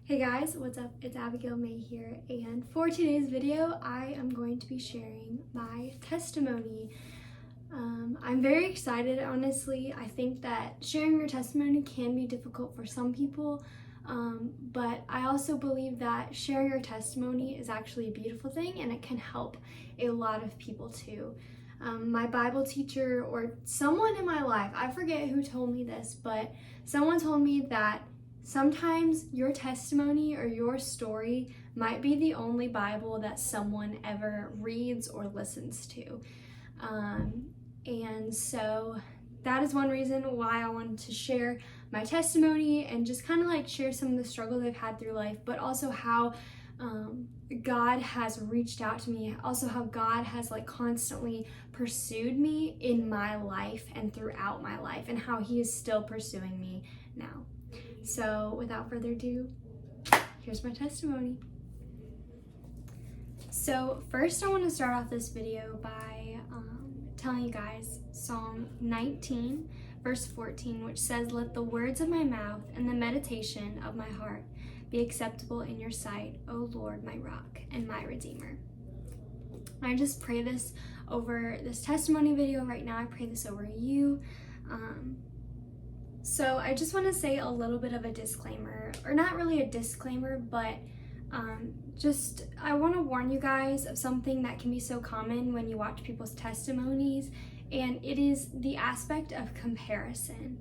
Hey guys, what's up? It's Abigail May here, and for today's video, I am going to be sharing my testimony. I'm very excited, honestly. I think that sharing your testimony can be difficult for some people, but I also believe that sharing your testimony is actually a beautiful thing, and it can help a lot of people too. My Bible teacher or someone in my life, I forget who told me this, but someone told me that sometimes your testimony or your story might be the only Bible that someone ever reads or listens to. And so that is one reason why I wanted to share my testimony and just kind of like share some of the struggles I've had through life, but also how God has reached out to me, also how God has like constantly pursued me in my life and throughout my life, and how He is still pursuing me now. So without further ado, here's my testimony. So first I want to start off this video by telling you guys Psalm 19 verse 14, which says, "Let the words of my mouth and the meditation of my heart be acceptable in your sight, O Lord, my rock and my redeemer." I just pray this over this testimony video right now. I pray this over you. So I just want to say a little bit of a disclaimer, or not really a disclaimer, but I want to warn you guys of something that can be so common when you watch people's testimonies, and it is the aspect of comparison.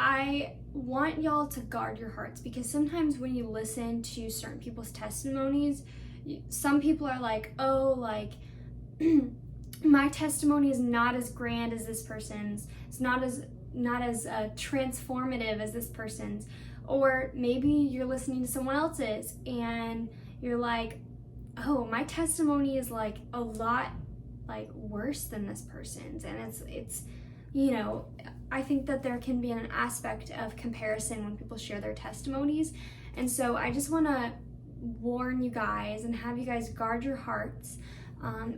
I want y'all to guard your hearts, because sometimes when you listen to certain people's testimonies, some people are like, oh, like, my testimony is not as grand as this person's. It's not as transformative as this person's. Or maybe you're listening to someone else's and you're like, oh, my testimony is like a lot like worse than this person's. And it's you know, I think that there can be an aspect of comparison when people share their testimonies. And so I just want to warn you guys and have you guys guard your hearts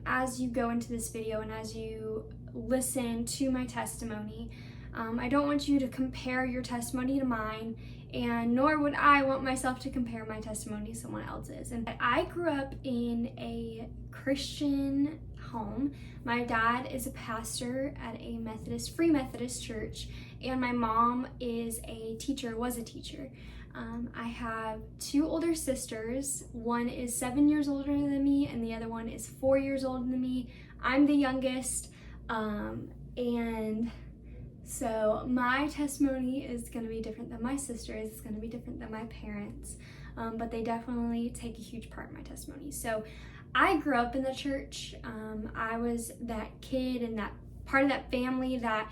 as you go into this video and as you listen to my testimony. I don't want you to compare your testimony to mine, and nor would I want myself to compare my testimony to someone else's. And I grew up in a Christian home. My dad is a pastor at a Free Methodist church, and my mom was a teacher. I have two older sisters. One is 7 years older than me, and the other one is 4 years older than me. I'm the youngest, and so my testimony is going to be different than my sister's. It's going to be different than my parents, but they definitely take a huge part in my testimony. So I grew up in the church. I was that kid and that part of that family that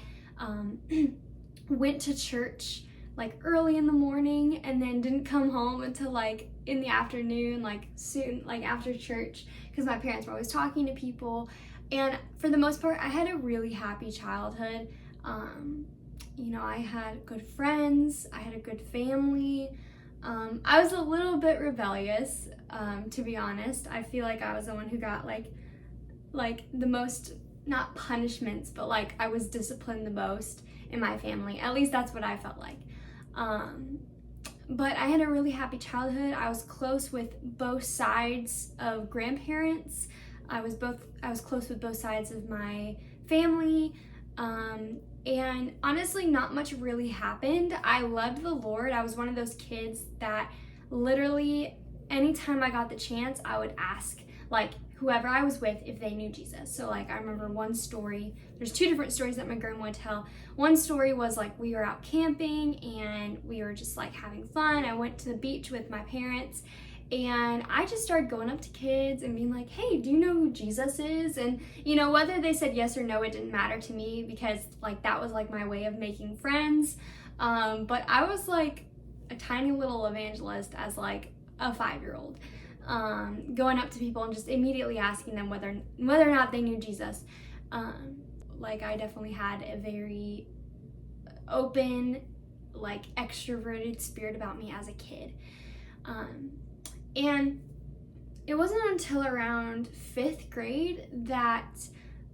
went to church like early in the morning and then didn't come home until like in the afternoon, like soon, like after church, because my parents were always talking to people. And for the most part, I had a really happy childhood. You know, I had good friends, I had a good family. I was a little bit rebellious, to be honest. I feel like I was the one who got like the most, not punishments, but like I was disciplined the most in my family. At least that's what I felt like. But I had a really happy childhood. I was close with both sides of grandparents. I was close with both sides of my family. And honestly, not much really happened. I loved the Lord. I was one of those kids that literally anytime I got the chance, I would ask like whoever I was with if they knew Jesus. So like I remember one story, there's two different stories that my grandma would tell. One story was like we were out camping and we were just like having fun. I went to the beach with my parents, and I just started going up to kids and being like, hey, do you know who Jesus is? And, you know, whether they said yes or no, it didn't matter to me, because, like, that was, like, my way of making friends. But I was, like, a tiny little evangelist as, like, a 5-year-old, going up to people and just immediately asking them whether or not they knew Jesus. Like, I definitely had a very open, like, extroverted spirit about me as a kid. And it wasn't until around 5th grade that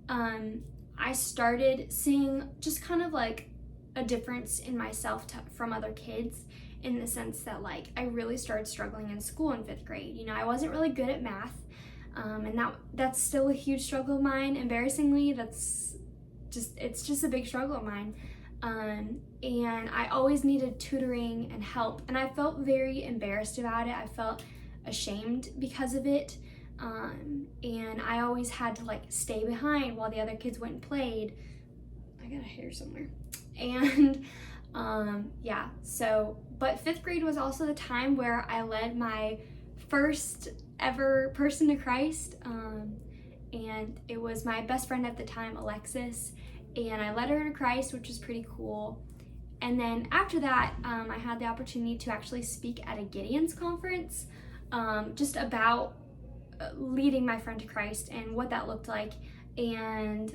I started seeing just kind of like a difference in myself from other kids, in the sense that like I really started struggling in school in 5th grade. You know, I wasn't really good at math, and that's still a huge struggle of mine. Embarrassingly, it's just a big struggle of mine. And I always needed tutoring and help, and I felt very embarrassed about it. I felt ashamed because of it, and I always had to like stay behind while the other kids went and played. I got a hair somewhere. And yeah, so, but 5th grade was also the time where I led my first ever person to Christ, and it was my best friend at the time, Alexis, and I led her to Christ, which was pretty cool. And then after that, I had the opportunity to actually speak at a Gideon's conference, just about leading my friend to Christ and what that looked like, and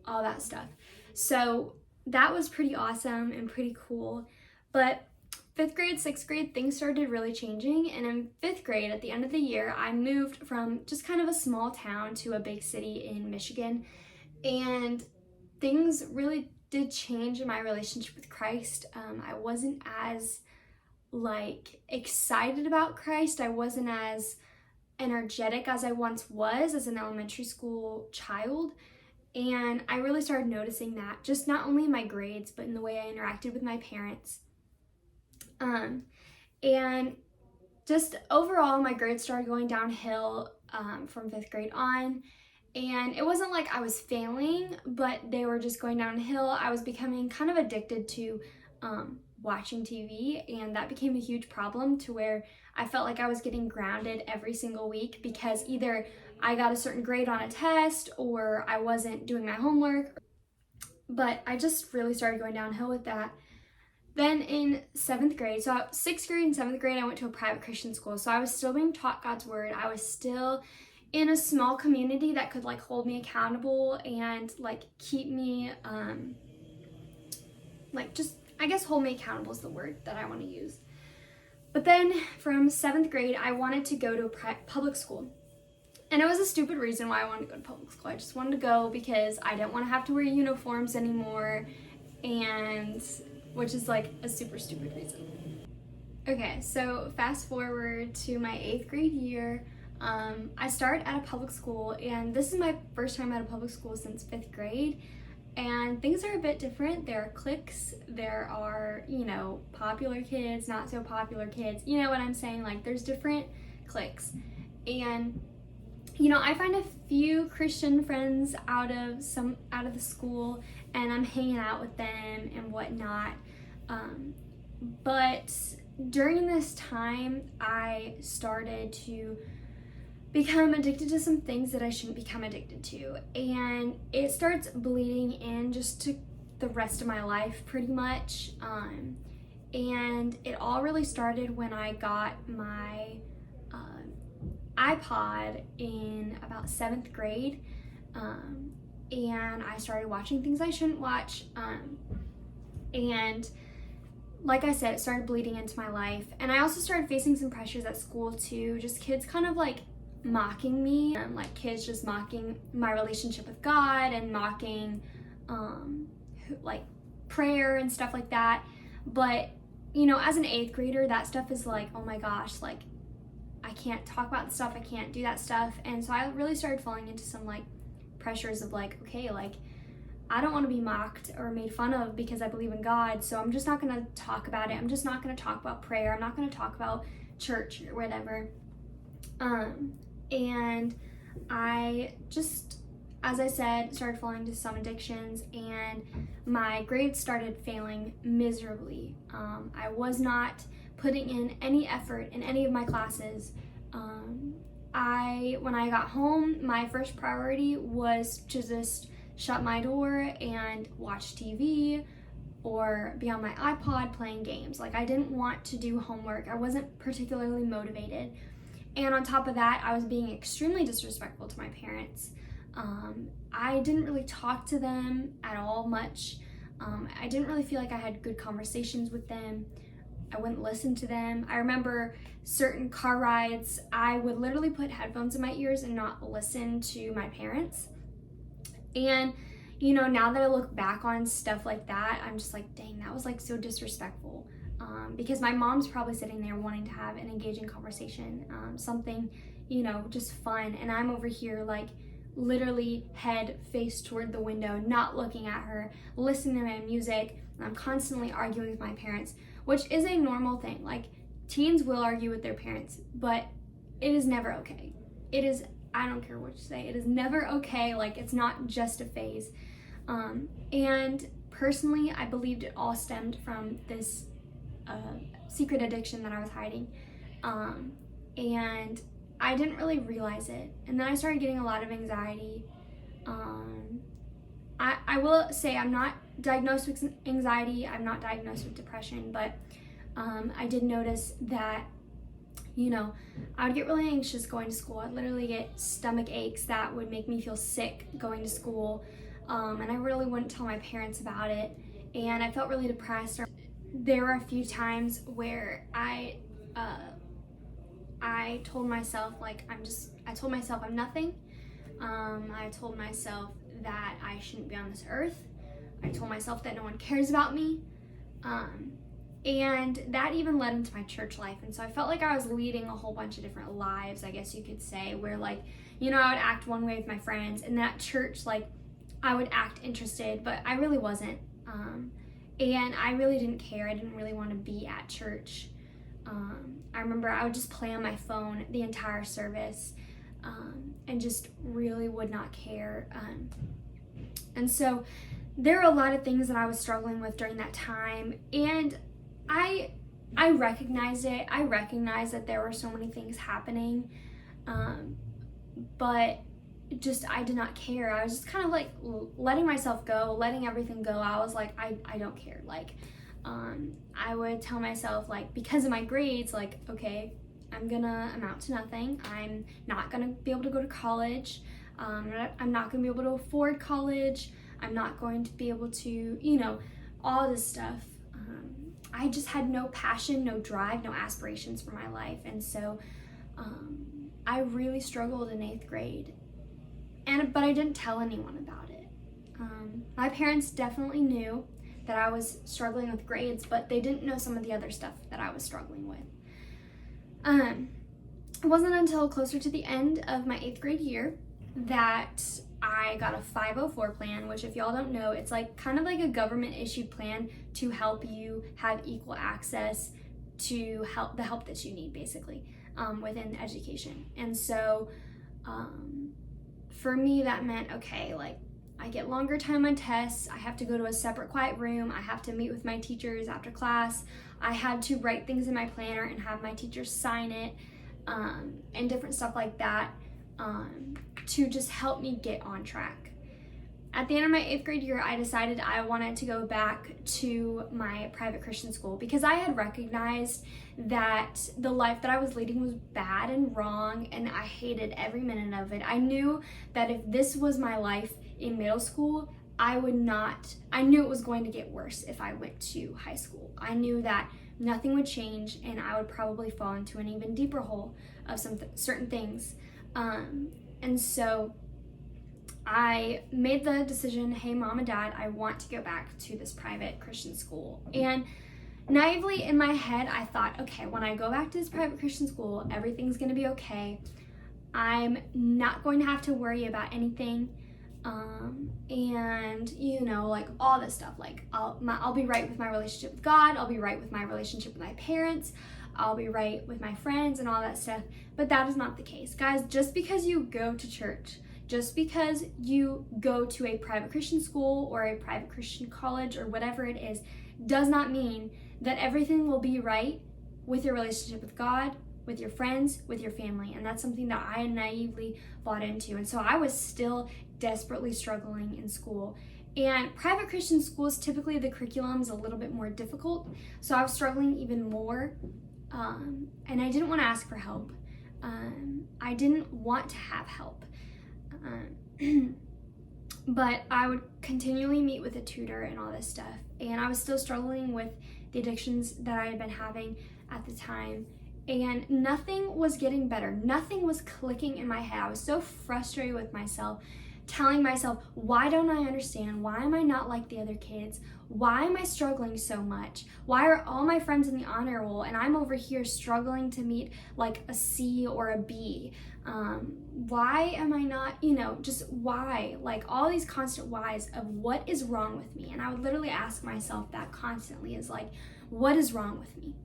all that stuff. So that was pretty awesome and pretty cool. But 5th grade, 6th grade, things started really changing. And in 5th grade, at the end of the year, I moved from just kind of a small town to a big city in Michigan. And things really did change in my relationship with Christ. I wasn't as like excited about Christ. I wasn't as energetic as I once was as an elementary school child. And I really started noticing that, just not only in my grades, but in the way I interacted with my parents. And just overall, my grades started going downhill from 5th grade on. And it wasn't like I was failing, but they were just going downhill. I was becoming kind of addicted to watching TV, and that became a huge problem, to where I felt like I was getting grounded every single week because either I got a certain grade on a test or I wasn't doing my homework. But I just really started going downhill with that. Then in 7th grade, so 6th grade and 7th grade, I went to a private Christian school. So I was still being taught God's word. I was still in a small community that could like hold me accountable and like keep me, like just, I guess hold me accountable is the word that I want to use. But then from 7th grade, I wanted to go to a public school. And it was a stupid reason why I wanted to go to public school. I just wanted to go because I didn't want to have to wear uniforms anymore, and which is like a super stupid reason. Okay, so fast forward to my 8th grade year. I started at a public school, and this is my first time at a public school since 5th grade. And things are a bit different. There are cliques, there are, you know, popular kids, not so popular kids. You know what I'm saying? Like, there's different cliques. And, you know, I find a few Christian friends out of the school, and I'm hanging out with them and whatnot. But during this time, I started to become addicted to some things that I shouldn't become addicted to, and it starts bleeding in just to the rest of my life pretty much. And it all really started when I got my iPod in about 7th grade, and I started watching things I shouldn't watch, and like I said, it started bleeding into my life. And I also started facing some pressures at school too, just kids kind of like mocking me, like kids just mocking my relationship with God and mocking like prayer and stuff like that. But you know, as an 8th grader, that stuff is like, oh my gosh, like I can't talk about the stuff, I can't do that stuff. And so I really started falling into some like pressures of like, okay, like I don't want to be mocked or made fun of because I believe in God, so I'm just not going to talk about it. I'm just not going to talk about prayer. I'm not going to talk about church or whatever. And I just, as I said, started falling into some addictions, and my grades started failing miserably. I was not putting in any effort in any of my classes. When I got home, my first priority was to just shut my door and watch TV or be on my iPod playing games. Like, I didn't want to do homework. I wasn't particularly motivated. And on top of that, I was being extremely disrespectful to my parents. I didn't really talk to them at all much. I didn't really feel like I had good conversations with them. I wouldn't listen to them. I remember certain car rides, I would literally put headphones in my ears and not listen to my parents. And, now that I look back on stuff like that, I'm just like, dang, that was like so disrespectful. Because my mom's probably sitting there wanting to have an engaging conversation, something, just fun. And I'm over here like literally head face toward the window, not looking at her, listening to my music. I'm constantly arguing with my parents, which is a normal thing. Like, teens will argue with their parents, but it is never okay. It is, I don't care what you say, it is never okay. Like, it's not just a phase. And personally, I believed it all stemmed from this secret addiction that I was hiding. And I didn't really realize it. And then I started getting a lot of anxiety. I will say I'm not diagnosed with anxiety, I'm not diagnosed with depression, but I did notice that, I would get really anxious going to school. I'd literally get stomach aches that would make me feel sick going to school. And I really wouldn't tell my parents about it. And I felt really depressed. There were a few times where I told myself, I told myself I'm nothing. I told myself that I shouldn't be on this earth. I told myself that no one cares about me. And that even led into my church life. And so I felt like I was leading a whole bunch of different lives, I guess you could say, where I would act one way with my friends, and at church, I would act interested, but I really wasn't. And I really didn't care. I didn't really want to be at church. I remember I would just play on my phone the entire service, and just really would not care. And so there are a lot of things that I was struggling with during that time, and I recognized it. I recognized that there were so many things happening, but I did not care. I was just kind of letting myself go, letting everything go. I was like, I don't care. I would tell myself, because of my grades, okay, I'm gonna amount to nothing. I'm not gonna be able to go to college. I'm not gonna be able to afford college. I'm not going to be able to, all this stuff. I just had no passion, no drive, no aspirations for my life. And so I really struggled in 8th grade. But I didn't tell anyone about it. My parents definitely knew that I was struggling with grades, but they didn't know some of the other stuff that I was struggling with. It wasn't until closer to the end of my 8th grade year that I got a 504 plan, which, if y'all don't know, it's kind of like a government issued plan to help you have equal access to the help that you need, basically, within education. And so for me, that meant, okay, I get longer time on tests, I have to go to a separate quiet room, I have to meet with my teachers after class, I had to write things in my planner and have my teachers sign it, and different stuff like that, to just help me get on track. At the end of my 8th grade year, I decided I wanted to go back to my private Christian school because I had recognized that the life that I was leading was bad and wrong, and I hated every minute of it. I knew that if this was my life in middle school, I knew it was going to get worse if I went to high school. I knew that nothing would change and I would probably fall into an even deeper hole of certain things. And so I made the decision, hey, Mom and Dad, I want to go back to this private Christian school. And naively in my head, I thought, okay, when I go back to this private Christian school, everything's going to be okay. I'm not going to have to worry about anything. And all this stuff, I'll be right with my relationship with God. I'll be right with my relationship with my parents. I'll be right with my friends and all that stuff. But that is not the case. Guys, just because you go to church, just because you go to a private Christian school or a private Christian college or whatever it is, does not mean that everything will be right with your relationship with God, with your friends, with your family. And that's something that I naively bought into. And so I was still desperately struggling in school. And private Christian schools, typically the curriculum is a little bit more difficult. So I was struggling even more. And I didn't want to ask for help. I didn't want to have help. But I would continually meet with a tutor and all this stuff. And I was still struggling with the addictions that I had been having at the time. And nothing was getting better. Nothing was clicking in my head. I was so frustrated with myself telling myself, why don't I understand? Why am I not like the other kids? Why am I struggling so much? Why are all my friends in the honor roll and I'm over here struggling to meet like a C or a B? Why am I not, just why? Like all these constant whys of what is wrong with me. And I would literally ask myself that constantly, is like, what is wrong with me?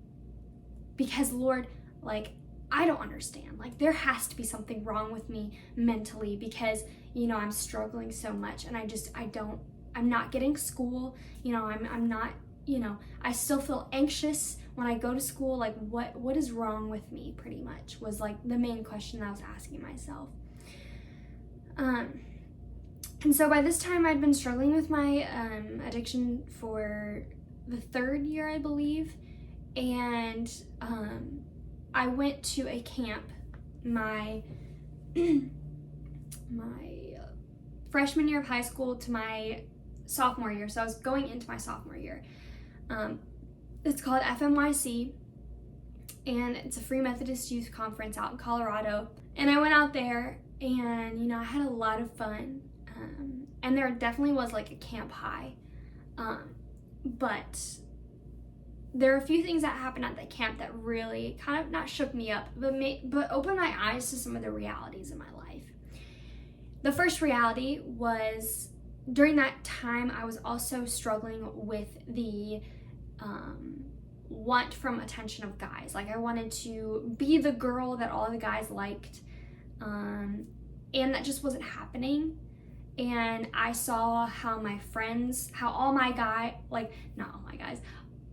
Because Lord, like, I don't understand. Like there has to be something wrong with me mentally because, I'm struggling so much and I'm not getting school, I'm not, I still feel anxious when I go to school. Like what is wrong with me, pretty much was like the main question I was asking myself. And so by this time I'd been struggling with my addiction for the 3rd year, I believe. And I went to a camp my freshman year of high school to my sophomore year. So I was going into my sophomore year. It's called FMYC, and it's a Free Methodist Youth Conference out in Colorado. And I went out there and, I had a lot of fun. And there definitely was like a camp high. But there are a few things that happened at that camp that really kind of not shook me up, but opened my eyes to some of the realities in my life. The first reality was during that time, I was also struggling with the want from attention of guys. Like I wanted to be the girl that all the guys liked, and that just wasn't happening. And I saw how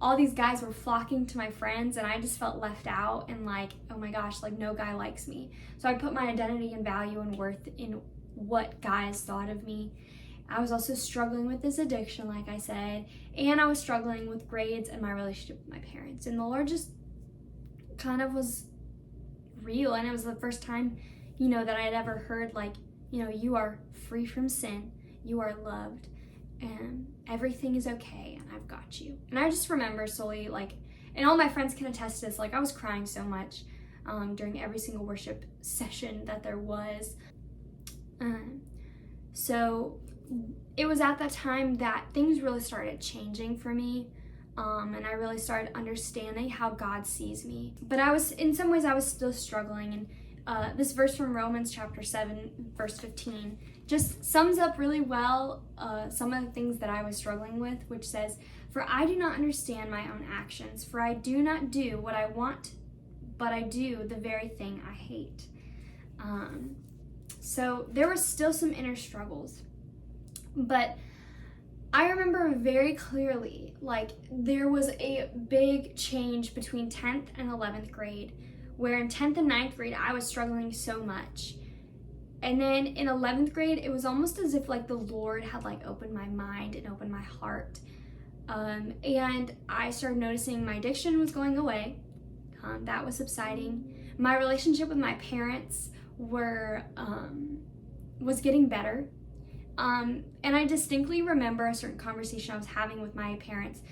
all these guys were flocking to my friends, and I just felt left out and like, oh my gosh, like no guy likes me. So I put my identity and value and worth in what guys thought of me. I was also struggling with this addiction, like I said, and I was struggling with grades and my relationship with my parents. And the Lord just kind of was real, and it was the first time, that I had ever heard like, you are free from sin, you are loved, and everything is okay, and I've got you. And I just remember solely like, and all my friends can attest to this, like I was crying so much during every single worship session that there was. So it was at that time that things really started changing for me, and I really started understanding how God sees me. But in some ways I was still struggling, and this verse from Romans chapter 7, verse 15, just sums up really well some of the things that I was struggling with, which says, "For I do not understand my own actions, for I do not do what I want, but I do the very thing I hate." So there were still some inner struggles, but I remember very clearly, like there was a big change between 10th and 11th grade, where in 10th and 9th grade, I was struggling so much. And then in 11th grade, it was almost as if like the Lord had like opened my mind and opened my heart. And I started noticing my addiction was going away. That was subsiding. My relationship with my parents was getting better. And I distinctly remember a certain conversation I was having with my parents.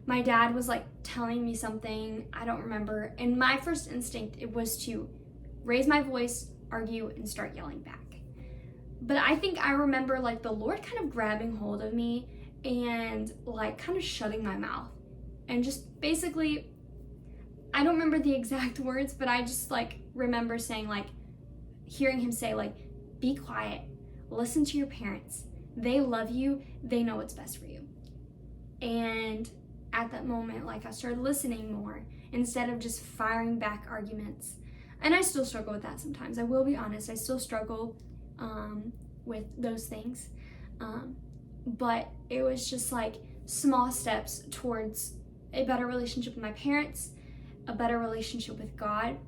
My dad was like telling me something, I don't remember, and my first instinct, it was to raise my voice, argue, and start yelling back. But I think I remember like the Lord kind of grabbing hold of me and like kind of shutting my mouth, and just basically, I don't remember the exact words, but I just like remember saying, like, hearing him say like, be quiet, listen to your parents, they love you, they know what's best for you. And at that moment, like I started listening more instead of just firing back arguments. And I still struggle with that sometimes. I will be honest, I still struggle with those things. But it was just like small steps towards a better relationship with my parents, a better relationship with God.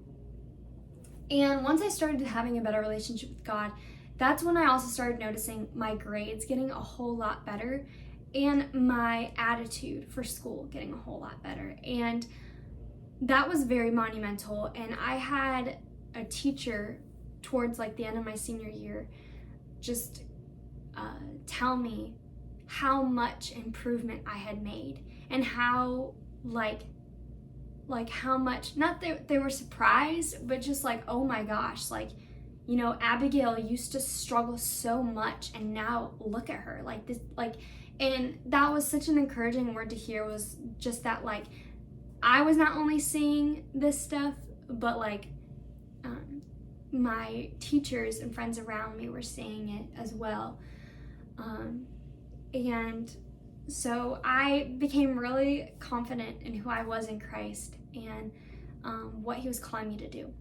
And once I started having a better relationship with God, that's when I also started noticing my grades getting a whole lot better and my attitude for school getting a whole lot better. And that was very monumental. And I had a teacher towards like the end of my senior year just tell me how much improvement I had made, and how like how much, not that they were surprised, but just like, oh my gosh, like You know, Abigail used to struggle so much, and now look at her, like this, like, and that was such an encouraging word to hear, was just that, like, I was not only seeing this stuff, but like my teachers and friends around me were seeing it as well. And so I became really confident in who I was in Christ and what he was calling me to do.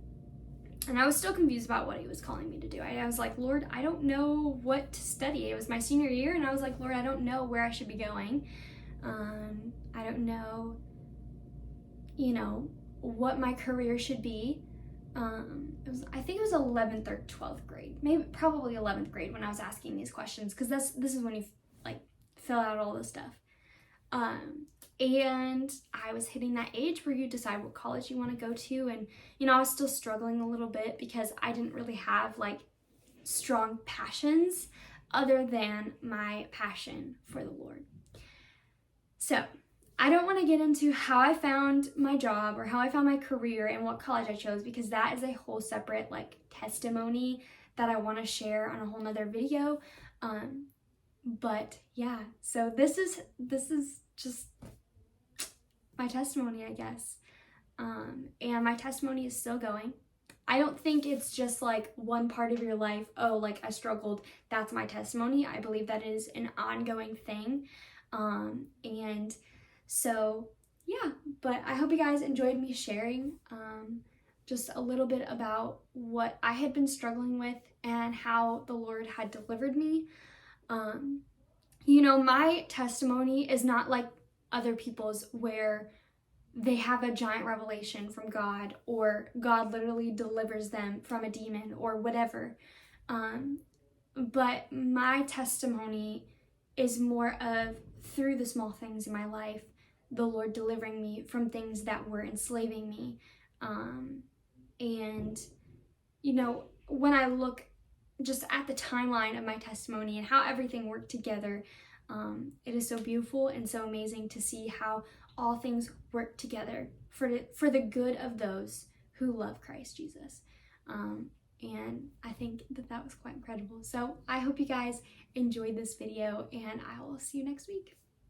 And I was still confused about what he was calling me to do. I was like, Lord, I don't know what to study. It was my senior year, and I was like, Lord, I don't know where I should be going. I don't know, you know, what my career should be. I think it was 11th or 12th grade, maybe probably 11th grade when I was asking these questions, because this is when you like fill out all this stuff. And I was hitting that age where you decide what college you want to go to, and you know, I was still struggling a little bit because I didn't really have like strong passions other than my passion for the Lord. So I don't want to get into how I found my job or how I found my career and what college I chose, because that is a whole separate like testimony that I want to share on a whole nother video. But yeah, so this is just my testimony, I guess. And my testimony is still going. I don't think it's just like one part of your life, oh, like I struggled, that's my testimony. I believe that is an ongoing thing. And so yeah, but I hope you guys enjoyed me sharing just a little bit about what I had been struggling with and how the Lord had delivered me. You know, my testimony is not like other people's where they have a giant revelation from God, or God literally delivers them from a demon or whatever. But my testimony is more of, through the small things in my life, the Lord delivering me from things that were enslaving me. And, you know, when I look just at the timeline of my testimony and how everything worked together, it is so beautiful and so amazing to see how all things work together for the good of those who love Christ Jesus. And I think that was quite incredible. So I hope you guys enjoyed this video, and I will see you next week.